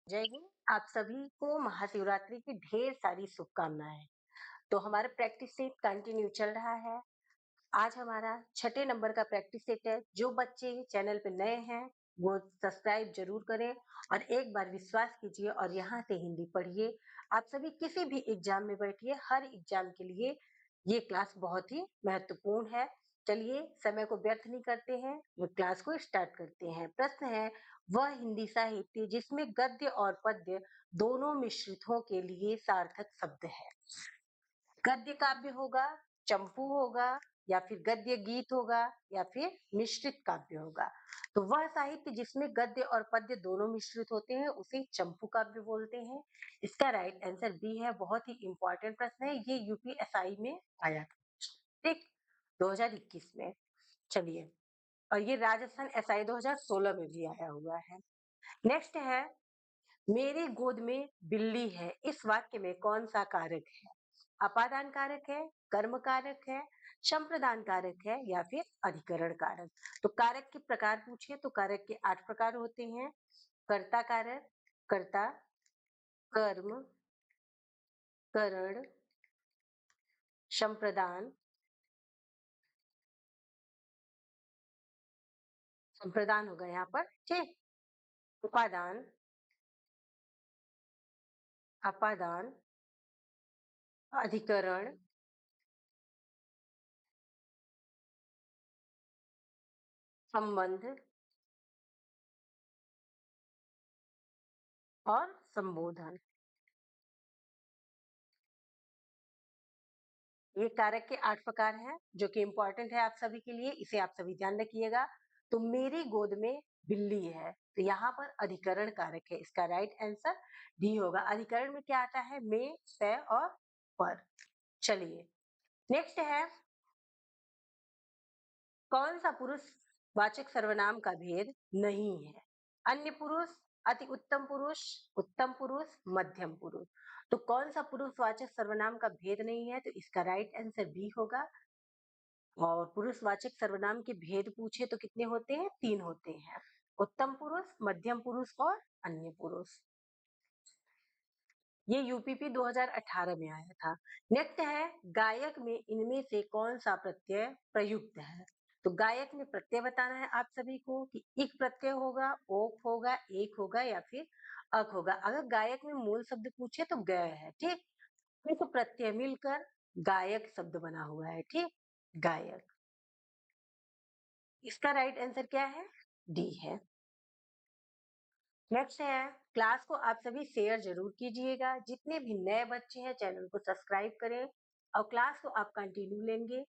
जय हिंद। आप सभी को महाशिवरात्रि की ढेर सारी शुभकामनाएं। तो हमारा प्रैक्टिस सेट कंटिन्यू चल रहा है। आज हमारा छठे नंबर का प्रैक्टिस सेट है। जो बच्चे चैनल पे नए हैं वो सब्सक्राइब जरूर करें और एक बार विश्वास कीजिए और यहाँ से हिंदी पढ़िए। आप सभी किसी भी एग्जाम में बैठिए, हर एग्जाम के लिए ये क्लास बहुत ही महत्वपूर्ण है। चलिए समय को व्यर्थ नहीं करते हैं, वो क्लास को स्टार्ट करते हैं। प्रश्न है, वह हिंदी साहित्य जिसमें गद्य और पद्य दोनों मिश्रितों के लिए सार्थक शब्द है। गद्य काव्य होगा, चंपू होगा, या फिर गद्य गीत होगा, या फिर मिश्रित काव्य होगा। तो वह साहित्य जिसमें गद्य और पद्य दोनों मिश्रित होते हैं उसे चंपू काव्य बोलते हैं। इसका राइट आंसर बी है। बहुत ही इंपॉर्टेंट प्रश्न है, ये यूपीएसआई में आया था, ठीक, 2021 में। चलिए, और ये राजस्थान एसआई 2016 में भी आया हुआ है। नेक्स्ट है, मेरी गोद में बिल्ली है, इस वाक्य में कौन सा कारक है? अपादान कारक है, कर्म कारक है, संप्रदान कारक है, या फिर अधिकरण कारक। तो कारक के प्रकार पूछे तो कारक के 8 प्रकार होते हैं। कर्ता कारक, कर्ता, कर्म, करण, संप्रदान, संप्रदान होगा यहाँ पर, ठीक, उपादान, अपादान, अधिकरण, संबंध और संबोधन। ये कारक के 8 प्रकार हैं जो कि इंपॉर्टेंट है आप सभी के लिए, इसे आप सभी ध्यान रखिएगा। तो मेरी गोद में बिल्ली है, तो यहाँ पर अधिकरण कारक है, इसका राइट आंसर डी होगा। अधिकरण में क्या आता है? में, से और पर। चलिए, नेक्स्ट है, कौन सा पुरुष वाचक सर्वनाम का भेद नहीं है? अन्य पुरुष, अति उत्तम पुरुष, उत्तम पुरुष, मध्यम पुरुष। तो कौन सा पुरुषवाचक सर्वनाम का भेद नहीं है? तो इसका राइट आंसर बी होगा। और पुरुषवाचक सर्वनाम के भेद पूछे तो कितने होते हैं? 3 होते हैं, उत्तम पुरुष, मध्यम पुरुष और अन्य पुरुष। ये यूपीपी 2018 में आया था। नेक्स्ट है, गायक में इनमें से कौन सा प्रत्यय प्रयुक्त है? तो गायक में प्रत्यय बताना है आप सभी को कि इक प्रत्यय होगा, ओक होगा, एक होगा, या फिर अक होगा। अगर गायक में मूल शब्द पूछे तो गय है, ठीक। तो प्रत्यय मिलकर गायक शब्द बना हुआ है, ठीक, गायक। इसका राइट आंसर क्या है? डी है। नेक्स्ट है, क्लास को आप सभी शेयर जरूर कीजिएगा। जितने भी नए बच्चे हैं चैनल को सब्सक्राइब करें और क्लास को आप कंटिन्यू लेंगे।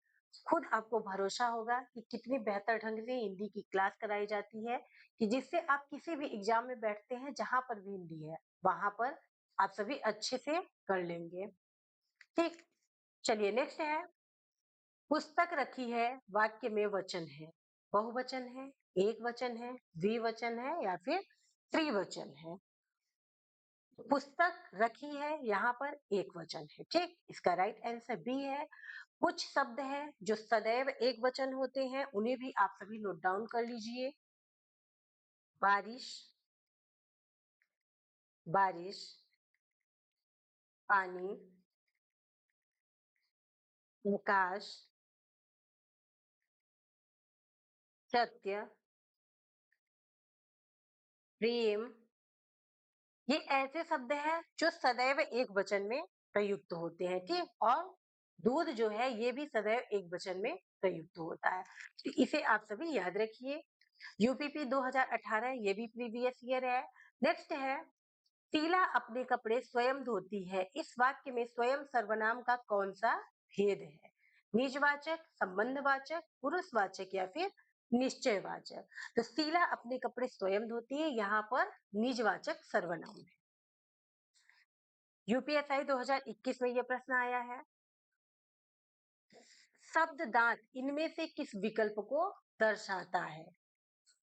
खुद आपको भरोसा होगा कि कितनी बेहतर ढंग से हिंदी की क्लास कराई जाती है, कि जिससे आप किसी भी एग्जाम में बैठते हैं जहां पर भी हिंदी है वहां पर आप सभी अच्छे से कर लेंगे, ठीक। चलिए, नेक्स्ट है, पुस्तक रखी है, वाक्य में वचन है, बहुवचन है, एक वचन है, द्विवचन है, या फिर त्रिवचन है। पुस्तक रखी है, यहाँ पर एक वचन है, ठीक। इसका राइट आंसर बी है। कुछ शब्द हैं जो सदैव एक वचन होते हैं, उन्हें भी आप सभी नोट डाउन कर लीजिए। बारिश, बारिश, पानी, प्रकाश, सत्य, प्रेम। ये ऐसे शब्द हैं जो सदैव एक वचन में प्रयुक्त होते हैं, ठीक। और दूध जो है ये भी सदैव एक वचन में प्रयुक्त होता है, तो इसे आप सभी याद रखिए। यूपीपी 2018 ये भी प्रीवियस ईयर है। नेक्स्ट है, शीला अपने कपड़े स्वयं धोती है, इस वाक्य में स्वयं सर्वनाम का कौन सा भेद है? निजवाचक, संबंधवाचक, पुरुषवाचक, या फिर निश्चयवाचक। तो शीला अपने कपड़े स्वयं धोती है, यहाँ पर निजवाचक सर्वनाम है। यूपीएसआई 2021 में यह प्रश्न आया है। शब्द दांत इनमें से किस विकल्प को दर्शाता है?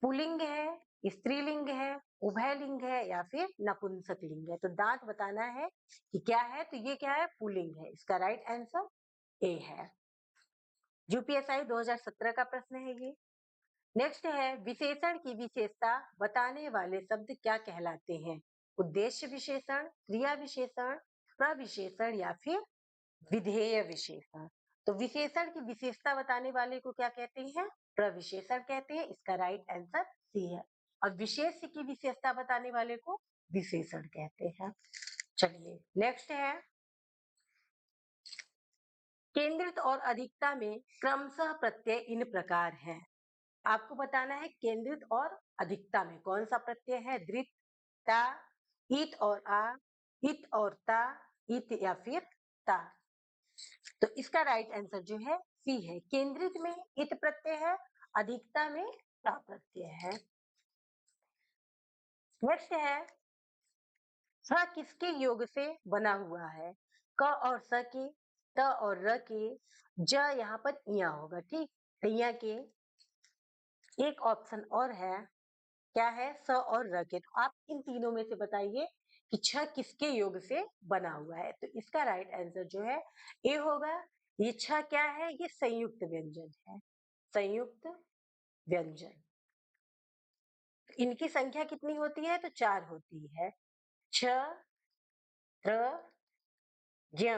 पुल्लिंग है, स्त्रीलिंग है, उभयलिंग है, या फिर नपुंसक लिंग है। तो दांत बताना है कि क्या है, तो ये क्या है? पुल्लिंग है। इसका राइट आंसर ए है। यूपीएसआई 2017 का प्रश्न है ये। नेक्स्ट है, विशेषण की विशेषता बताने वाले शब्द क्या कहलाते हैं? उद्देश्य विशेषण, क्रिया विशेषण, प्रविशेषण या फिर विधेय विशेषण। तो विशेषण की विशेषता बताने वाले को क्या कहते हैं? प्रविशेषण कहते हैं। इसका राइट आंसर सी है। और विशेष्य की विशेषता बताने वाले को विशेषण कहते हैं। चलिए नेक्स्ट है, केंद्रित और अधिकता में क्रमशः प्रत्यय इन प्रकार है। आपको बताना है केंद्रित और अधिकता में कौन सा प्रत्यय है? द्रित, ता, इत और आ, इत और ता, इत या फिर ता। तो इसका राइट आंसर जो है सी है। केंद्रित में इत प्रत्यय है, अधिकता में ता प्रत्यय है। नेक्स्ट है, स किसके योग से बना हुआ है? क और स के, त और र के, ज यहाँ पर इया होगा, ठीक। इया के एक ऑप्शन और है, क्या है? स और र के। तो आप इन तीनों में से बताइए कि छ किसके योग से बना हुआ है? तो इसका राइट आंसर जो है ए होगा। ये छ क्या है? ये संयुक्त व्यंजन है, संयुक्त व्यंजन। इनकी संख्या कितनी होती है? तो 4 होती है। छ, र, ज्ञ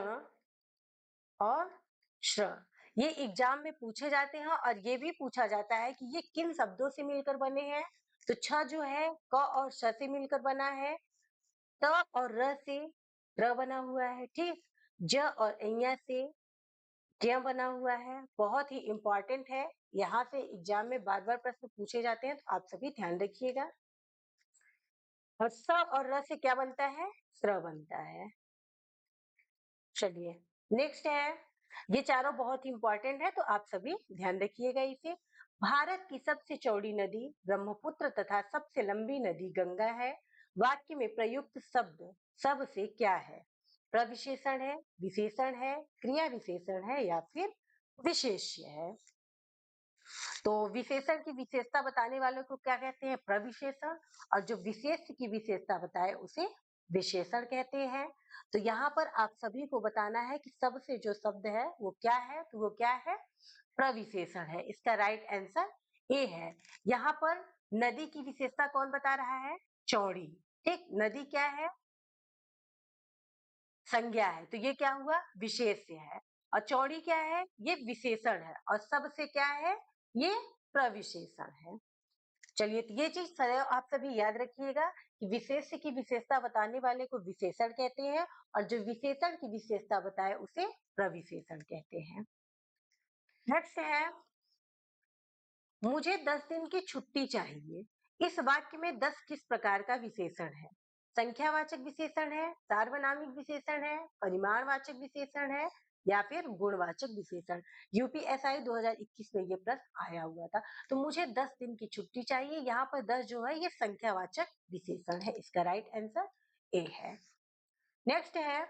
और श्र। ये एग्जाम में पूछे जाते हैं और ये भी पूछा जाता है कि ये किन शब्दों से मिलकर बने हैं। तो छ जो है क और श से मिलकर बना है, त और र से र बना हुआ है, ठीक। ज और ऐया से ज्ञ बना हुआ है। बहुत ही इंपॉर्टेंट है, यहाँ से एग्जाम में बार बार प्रश्न पूछे जाते हैं, तो आप सभी ध्यान रखिएगा। और स और र से क्या बनता है? स्र बनता है। चलिए नेक्स्ट है, ये चारों बहुत इंपॉर्टेंट है, तो आप सभी ध्यान रखिएगा इसे। भारत की सबसे चौड़ी नदी ब्रह्मपुत्र तथा सबसे लंबी नदी गंगा है। वाक्य में प्रयुक्त शब्द सब से क्या है? प्रविशेषण है, विशेषण है, क्रिया विशेषण है या फिर विशेष्य है? तो विशेषण की विशेषता बताने वाले को क्या कहते हैं? प्रविशेषण। और जो विशेष की विशेषता बताए उसे विशेषण कहते हैं। तो यहाँ पर आप सभी को बताना है कि सबसे जो शब्द है वो क्या है? तो वो क्या है? प्रविशेषण है। इसका राइट आंसर ए है। यहाँ पर नदी की विशेषता कौन बता रहा है? चौड़ी, ठीक। नदी क्या है? संज्ञा है, तो ये क्या हुआ? विशेष्य है। और चौड़ी क्या है? ये विशेषण है। और सबसे क्या है? ये प्रविशेषण है। चलिए, तो ये चीज सदैव आप सभी याद रखिएगा कि विशेष्य की विशेषता बताने वाले को विशेषण कहते हैं और जो विशेषण की विशेषता बताए उसे प्रविशेषण कहते हैं। नेक्स्ट है, मुझे 10 दिन की छुट्टी चाहिए। इस वाक्य में 10 किस प्रकार का विशेषण है? संख्यावाचक विशेषण है, सार्वनामिक विशेषण है, परिमाणवाचक विशेषण है या फिर गुणवाचक विशेषण? यूपीएसआई 2021 में ये प्रश्न आया हुआ था। तो मुझे 10 दिन की छुट्टी चाहिए, यहाँ पर 10 जो है ये संख्यावाचक विशेषण है। इसका राइट आंसर ए है। नेक्स्ट है,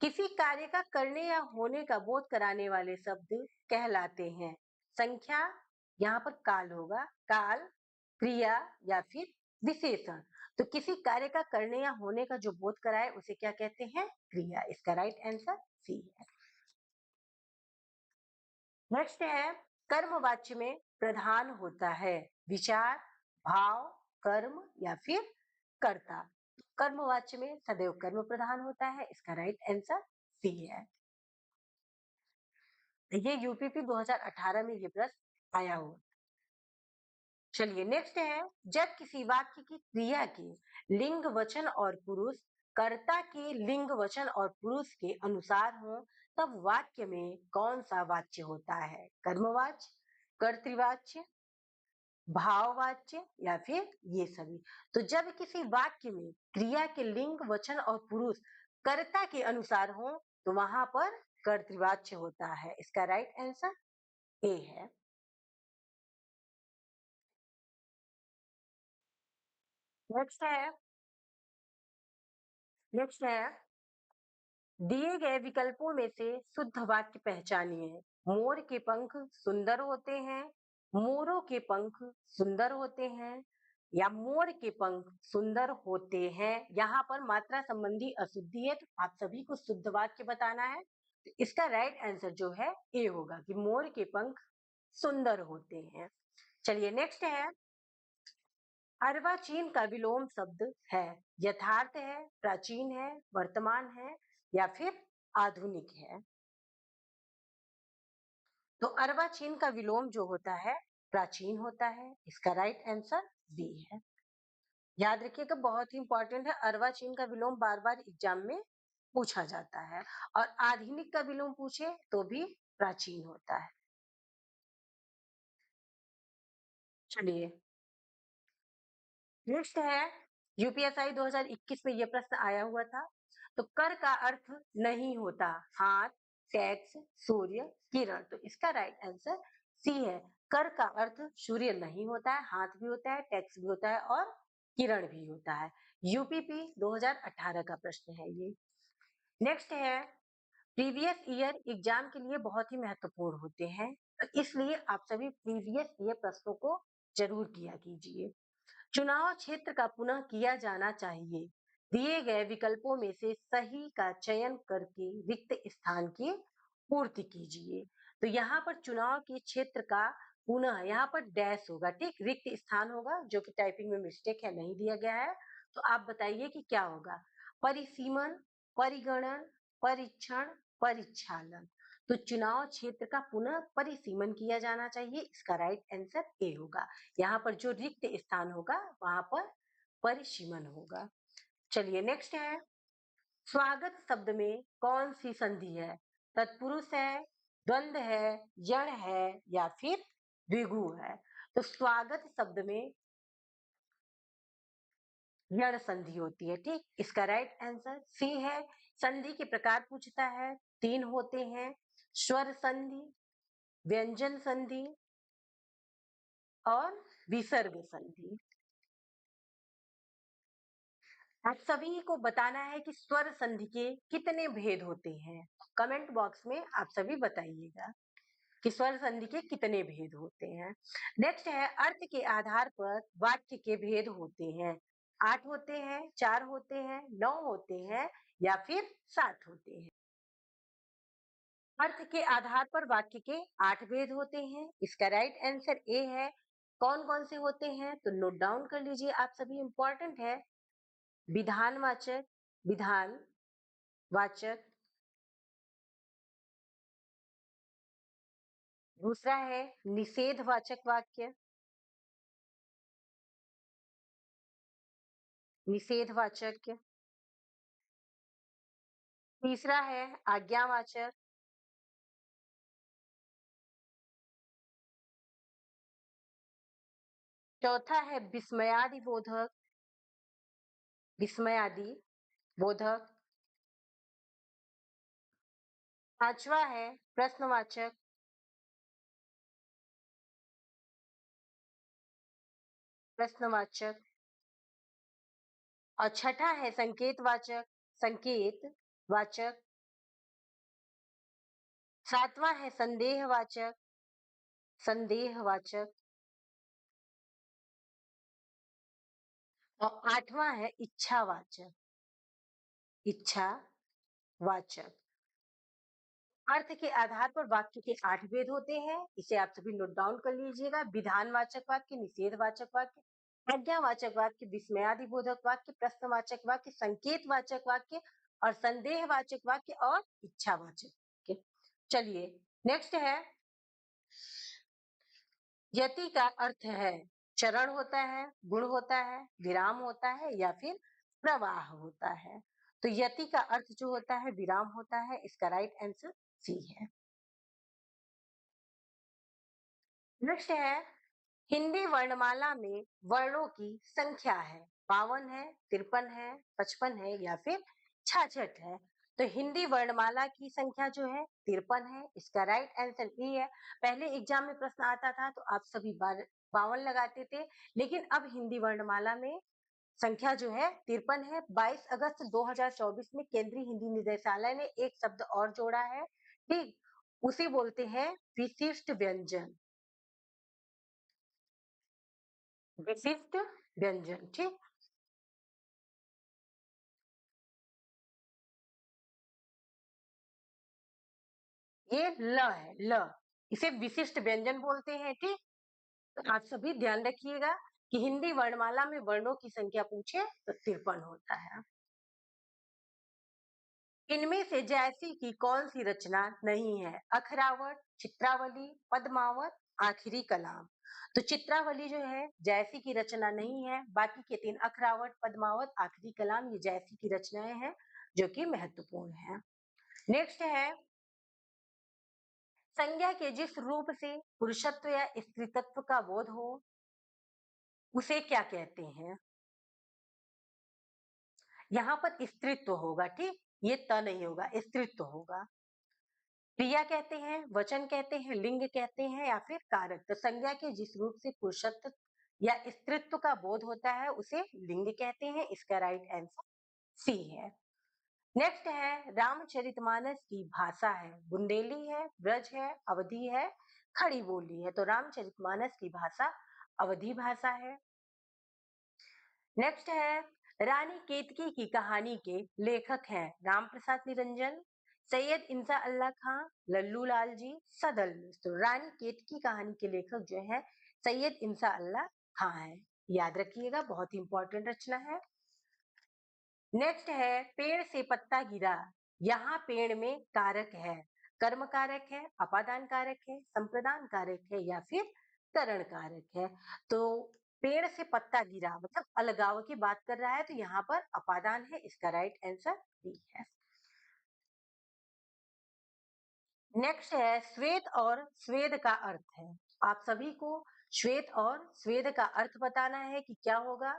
किसी कार्य का करने या होने का बोध कराने वाले शब्द कहलाते हैं? संख्या, यहाँ पर काल होगा, काल, क्रिया या फिर विशेषण? तो किसी कार्य का करने या होने का जो बोध कराए उसे क्या कहते हैं? क्रिया। इसका राइट आंसर सी है। नेक्स्ट है, कर्मवाच्य में प्रधान होता है विचार, भाव, कर्म या फिर कर्ता? कर्मवाच्य में सदैव कर्म प्रधान होता है। इसका राइट आंसर सी है। ये यूपीपी 2018 में ये प्रश्न आया हुआ। चलिए नेक्स्ट है, जब किसी वाक्य की क्रिया के लिंग, वचन और पुरुष कर्ता के लिंग, वचन और पुरुष के अनुसार हो, तब वाक्य में कौन सा वाच्य होता है? कर्मवाच्य, कर्तृवाच्य, भाववाच्य या फिर ये सभी? तो जब किसी वाक्य में क्रिया के लिंग, वचन और पुरुष कर्ता के अनुसार हो तो वहां पर कर्तृवाच्य होता है। इसका राइट आंसर ए है। नेक्स्ट है, नेक्स्ट है, दिए गए विकल्पों में से शुद्ध वाक्य पहचानिए। मोर के पंख सुंदर होते हैं, मोरों के पंख सुंदर होते हैं या मोर के पंख सुंदर होते हैं? यहाँ पर मात्रा संबंधी अशुद्धि है, तो आप सभी को शुद्ध वाक्य बताना है। तो इसका राइट आंसर जो है ए होगा कि मोर के पंख सुंदर होते हैं। चलिए नेक्स्ट है, अर्वाचीन का विलोम शब्द है यथार्थ है, प्राचीन है, वर्तमान है या फिर आधुनिक है। तो अर्वाचीन का विलोम जो होता है प्राचीन होता है। इसका राइट आंसर बी है। याद रखिएगा, बहुत ही इंपॉर्टेंट है। अर्वाचीन का विलोम बार बार एग्जाम में पूछा जाता है। और आधुनिक का विलोम पूछे तो भी प्राचीन होता है। चलिए नेक्स्ट है, यूपीएसआई 2021 में यह प्रश्न आया हुआ था। तो कर का अर्थ नहीं होता हाथ, टैक्स, सूर्य, किरण। तो इसका राइट आंसर सी है। कर का अर्थ सूर्य नहीं होता है, हाथ भी होता है, टैक्स भी होता है और किरण भी होता है। यूपीपी 2018 का प्रश्न है ये। नेक्स्ट है, प्रीवियस ईयर एग्जाम के लिए बहुत ही महत्वपूर्ण होते हैं, तो इसलिए आप सभी प्रीवियस ईयर प्रश्नों को जरूर किया कीजिए। चुनाव क्षेत्र का पुनः किया जाना चाहिए। दिए गए विकल्पों में से सही का चयन करके रिक्त स्थान की पूर्ति कीजिए। तो यहाँ पर चुनाव के क्षेत्र का पुनः, यहाँ पर डैश होगा, ठीक, रिक्त स्थान होगा, जो कि टाइपिंग में मिस्टेक है, नहीं दिया गया है। तो आप बताइए कि क्या होगा। परिसीमन, परिगणन, परीक्षण, परिचालन। तो चुनाव क्षेत्र का पुनः परिसीमन किया जाना चाहिए। इसका राइट आंसर ए होगा। यहाँ पर जो रिक्त स्थान होगा वहां पर परिसीमन होगा। चलिए नेक्स्ट है, स्वागत शब्द में कौन सी संधि है? तत्पुरुष है, द्वंद्व है, यण है या फिर द्विगु है? तो स्वागत शब्द में यण संधि होती है, ठीक। इसका राइट आंसर सी है। संधि के प्रकार पूछता है, तीन होते हैं, स्वर संधि, व्यंजन संधि और विसर्ग संधि। आप सभी को बताना है कि स्वर संधि के कितने भेद होते हैं। कमेंट बॉक्स में आप सभी बताइएगा कि स्वर संधि के कितने भेद होते हैं। नेक्स्ट है, अर्थ के आधार पर वाक्य के भेद होते हैं। 8 होते हैं, 4 होते हैं, 9 होते हैं या फिर 7 होते हैं। अर्थ के आधार पर वाक्य के 8 भेद होते हैं। इसका राइट आंसर ए है। कौन कौन से होते हैं तो नोट डाउन कर लीजिए आप सभी, इंपॉर्टेंट है। विधानवाचक, विधान वाचक। दूसरा है निषेधवाचक वाक्य, निषेधवाचक। तीसरा है आज्ञावाचक। चौथा है विस्मयादि बोधक, विस्मयादि बोधक। पांचवा है प्रश्नवाचक। प्रश्नवाचक। और छठा है संकेतवाचक, संकेत वाचक। सातवां है संदेहवाचक, संदेहवाचक। और आठवां है इच्छावाचक, इच्छावाचक। अर्थ के आधार पर वाक्य के 8 भेद होते हैं, इसे आप सभी नोट डाउन कर लीजिएगा। विधानवाचक वाक्य, निषेधवाचक वाक्य, आज्ञावाचक वाक्य, विस्मयादिबोधक वाक्य, प्रश्नवाचक वाक्य, संकेतवाचक वाक्य और संदेहवाचक वाक्य और इच्छावाचक वाक्य। चलिए नेक्स्ट है, यति का अर्थ है चरण होता है, गुण होता है, विराम होता है या फिर प्रवाह होता है। तो यति का अर्थ जो होता है विराम होता है। इसका राइट आंसर सी है। नेक्स्ट है, हिंदी वर्णमाला में वर्णों की संख्या है, 52 है, 53 है, 55 है या फिर 66 है। तो हिंदी वर्णमाला की संख्या जो है 53 है। इसका राइट आंसर ई है। पहले एग्जाम में प्रश्न आता था तो आप सभी 52 लगाते थे, लेकिन अब हिंदी वर्णमाला में संख्या जो है 53 है। 22 अगस्त 2024 में केंद्रीय हिंदी निदेशालय ने एक शब्द और जोड़ा है, ठीक, उसे बोलते हैं विशिष्ट व्यंजन, विशिष्ट व्यंजन, ठीक। ये ल है, ल, इसे विशिष्ट व्यंजन बोलते हैं, ठीक। तो आप सभी ध्यान रखिएगा। कि हिंदी वर्णमाला में वर्णों की संख्या पूछे तो 53 होता है। इनमें से जैसी की कौन सी रचना नहीं है? अखरावत, चित्रावली, पद्मावत, आखिरी कलाम। तो चित्रावली जो है जैसी की रचना नहीं है, बाकी के 3 अखरावत, पद्मावत, आखिरी कलाम ये जैसी की रचनाएं हैं जो कि महत्वपूर्ण है। नेक्स्ट है, संज्ञा के जिस रूप से पुरुषत्व या स्त्रीत्व का बोध हो उसे क्या कहते हैं? यहाँ पर स्त्रीत्व होगा, ठीक, ये त नहीं होगा, स्त्रीत्व होगा। क्रिया कहते हैं, वचन कहते हैं, लिंग कहते हैं या फिर कारक। तो संज्ञा के जिस रूप से पुरुषत्व या स्त्रीत्व का बोध होता है उसे लिंग कहते हैं। इसका राइट आंसर सी है। नेक्स्ट है, रामचरितमानस की भाषा है, बुंदेली है, ब्रज है, अवधी है, खड़ी बोली है। तो रामचरितमानस की भाषा अवधी भाषा है। नेक्स्ट है, रानी केतकी की कहानी के लेखक हैं राम प्रसाद निरंजन, सैयद इंसा अल्लाह खां, लल्लू लाल जी, सदल। तो रानी केतकी कहानी के लेखक जो है सैयद इंसा अल्लाह खां है, याद रखिएगा, बहुत ही इंपॉर्टेंट रचना है। नेक्स्ट है, पेड़ से पत्ता गिरा, यहाँ पेड़ में कारक है, कर्म कारक है, अपादान कारक है, संप्रदान कारक है या फिर करण कारक है। तो पेड़ से पत्ता गिरा मतलब अलगाव की बात कर रहा है, तो यहाँ पर अपादान है, इसका राइट आंसर बी है। नेक्स्ट है, श्वेत और स्वेद का अर्थ है। आप सभी को श्वेत और स्वेद का अर्थ बताना है कि क्या होगा।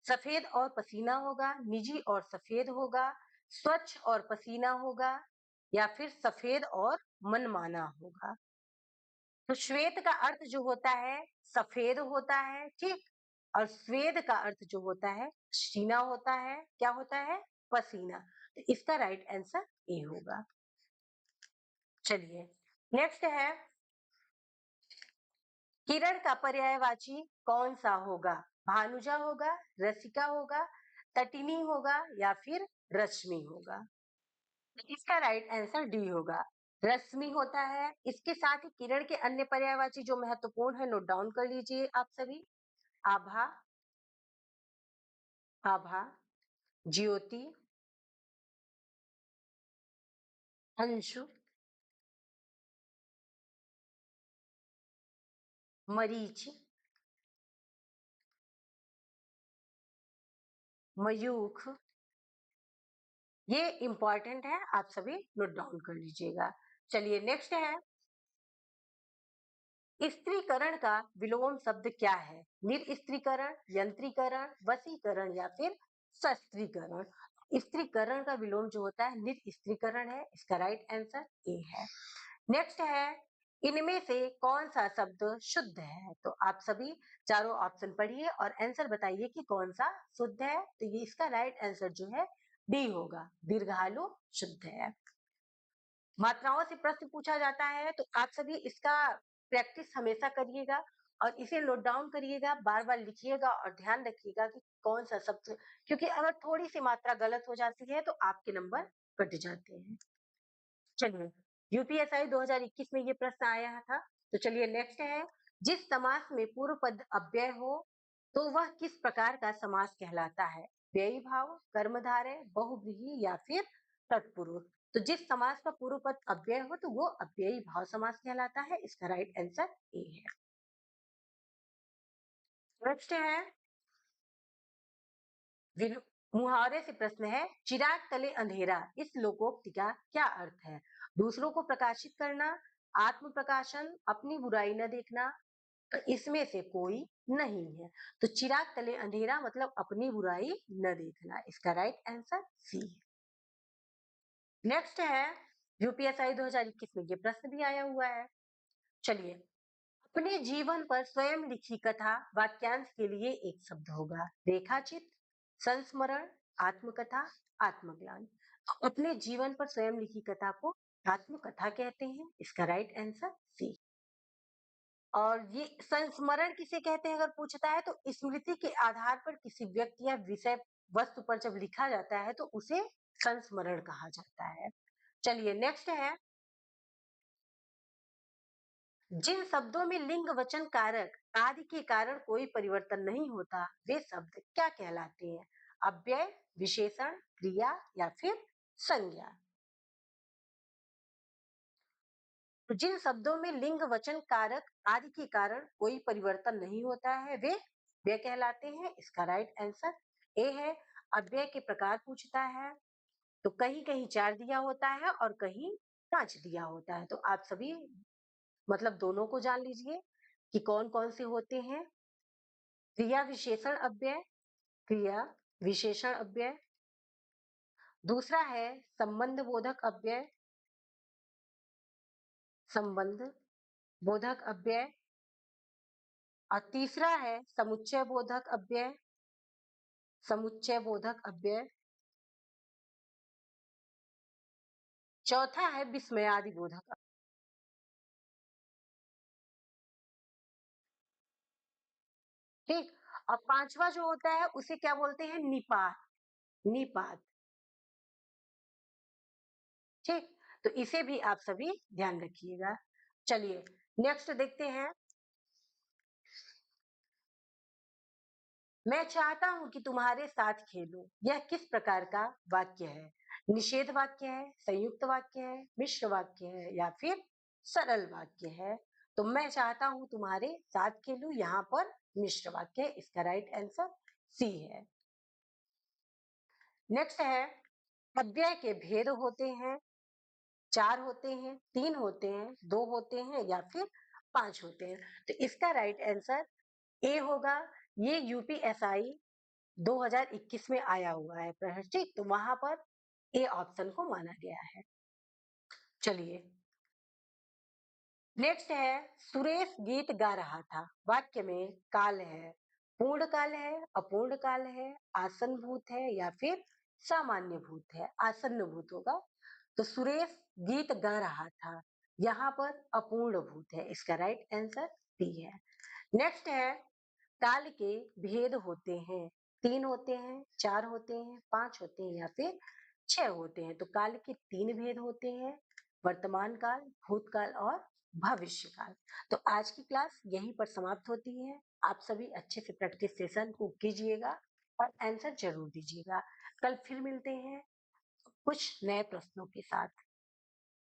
सफेद और पसीना होगा, निजी और सफेद होगा, स्वच्छ और पसीना होगा या फिर सफेद और मनमाना होगा। तो श्वेत का अर्थ जो होता है सफेद होता है, ठीक, और स्वेद का अर्थ जो होता है पसीना होता है, क्या होता है, पसीना। तो इसका राइट आंसर ए होगा। चलिए नेक्स्ट है, किरण का पर्यायवाची कौन सा होगा? भानुजा होगा, रसिका होगा, तटिनी होगा या फिर रश्मि होगा। इसका राइट आंसर डी होगा, रश्मि होता है। इसके साथ ही किरण के अन्य पर्यायवाची जो महत्वपूर्ण है नोट डाउन कर लीजिए आप सभी। आभा, आभा, ज्योति, अंशु, मरीचि, मयूख। ये इंपॉर्टेंट है, आप सभी नोट डाउन कर लीजिएगा। चलिए नेक्स्ट है, स्त्रीकरण का विलोम शब्द क्या है? निरस्त्रीकरण, यंत्रीकरण, वशीकरण या फिर सस्त्रीकरण। स्त्रीकरण का विलोम जो होता है निरस्त्रीकरण है, इसका राइट आंसर ए है। नेक्स्ट है, इनमें से कौन सा शब्द शुद्ध है? तो आप सभी चारों ऑप्शन पढ़िए और आंसर बताइए कि कौन सा शुद्ध है। तो ये इसका राइट आंसर जो है डी होगा, दीर्घालु शुद्ध है। मात्राओं से प्रश्न पूछा जाता है तो आप सभी इसका प्रैक्टिस हमेशा करिएगा और इसे नोट डाउन करिएगा, बार बार लिखिएगा और ध्यान रखिएगा कि कौन सा शब्द, क्योंकि अगर थोड़ी सी मात्रा गलत हो जाती है तो आपके नंबर कट जाते हैं। चलिए, यूपीएसआई 2021 में ये प्रश्न आया था। तो चलिए नेक्स्ट है, जिस समास में पूर्व पद अव्यय हो तो वह किस प्रकार का समास कहलाता है? व्ययी भाव, कर्मधारय, बहुव्रीहि या फिर तत्पुरुष। तो जिस समास का पूर्व पद अव्यय हो तो वो अव्ययी भाव समास कहलाता है, इसका राइट आंसर ए है। नेक्स्ट है, मुहावरे से प्रश्न है, चिराग तले अंधेरा, इस लोकोक्ति का क्या अर्थ है? दूसरों को प्रकाशित करना, आत्म प्रकाशन, अपनी बुराई न देखना, तो इसमें से कोई नहीं है। तो चिराग तले अंधेरा मतलब अपनी बुराई न देखना, इसका राइट आंसर सी है। नेक्स्ट है, यूपीएसआई 2021 में ये प्रश्न भी आया हुआ है। चलिए, अपने जीवन पर स्वयं लिखी कथा वाक्यांश के लिए एक शब्द होगा। रेखाचित्र, संस्मरण, आत्मकथा, आत्मज्ञान। अपने जीवन पर स्वयं लिखी कथा को आत्मकथा कहते हैं, इसका राइट आंसर सी। और ये संस्मरण किसे कहते हैं अगर पूछता है तो स्मृति के आधार पर किसी व्यक्ति या विषय वस्तु पर जब लिखा जाता है तो उसे संस्मरण कहा जाता है। चलिए नेक्स्ट है, जिन शब्दों में लिंग वचन कारक आदि के कारण कोई परिवर्तन नहीं होता, वे शब्द क्या कहलाते हैं? अव्यय, विशेषण, क्रिया या फिर संज्ञा। तो जिन शब्दों में लिंग, वचन, कारक आदि के कारण कोई परिवर्तन नहीं होता है, वे व्यय कहलाते हैं। इसका राइट आंसर ए है। अव्यय के प्रकार पूछता है, तो कहीं कहीं 4 दिया होता है और कहीं 5 दिया होता है। तो आप सभी मतलब दोनों को जान लीजिए कि कौन-कौन से होते हैं। क्रिया विशेषण अव्यय, क्रिया विशेषण अव्यय। दूसरा है संबंध बोधक अव्यय, संबंध बोधक अव्यय। और तीसरा है समुच्चय बोधक अव्यय, समुच्चय बोधक अव्यय। चौथा है विस्मयादि बोधक। ठीक। और पांचवा जो होता है उसे क्या बोलते हैं? निपात, निपात। ठीक। तो इसे भी आप सभी ध्यान रखिएगा। चलिए नेक्स्ट देखते हैं। मैं चाहता हूं कि तुम्हारे साथ खेलूं, यह किस प्रकार का वाक्य है? निषेध वाक्य है, संयुक्त वाक्य है, मिश्र वाक्य है या फिर सरल वाक्य है? तो मैं चाहता हूं तुम्हारे साथ खेलूं, यहां पर मिश्र वाक्य है। इसका राइट आंसर सी है। नेक्स्ट है अव्यय के भेद होते हैं, 4 होते हैं, 3 होते हैं, 2 होते हैं या फिर 5 होते हैं। तो इसका राइट आंसर ए होगा। ये यूपीएसआई 2021 में आया हुआ है प्रश्न। ठीक, तो वहां पर ए ऑप्शन को माना गया है। चलिए नेक्स्ट है सुरेश गीत गा रहा था, वाक्य में काल है, पूर्ण काल है, अपूर्ण काल है, आसन भूत है या फिर सामान्य भूत है? आसन्न भूत होगा। तो सुरेश गीत गा रहा था, यहाँ पर अपूर्ण भूत है। इसका राइट आंसर बी है। नेक्स्ट है काल के भेद होते हैं, 3 होते हैं, 4 होते हैं, 5 होते हैं या फिर 6 होते हैं। तो काल के 3 भेद होते हैं, वर्तमान काल, भूतकाल और भविष्य काल। तो आज की क्लास यहीं पर समाप्त होती है। आप सभी अच्छे से प्रैक्टिस सेशन को कीजिएगा और आंसर जरूर दीजिएगा। कल फिर मिलते हैं कुछ नए प्रश्नों के साथ।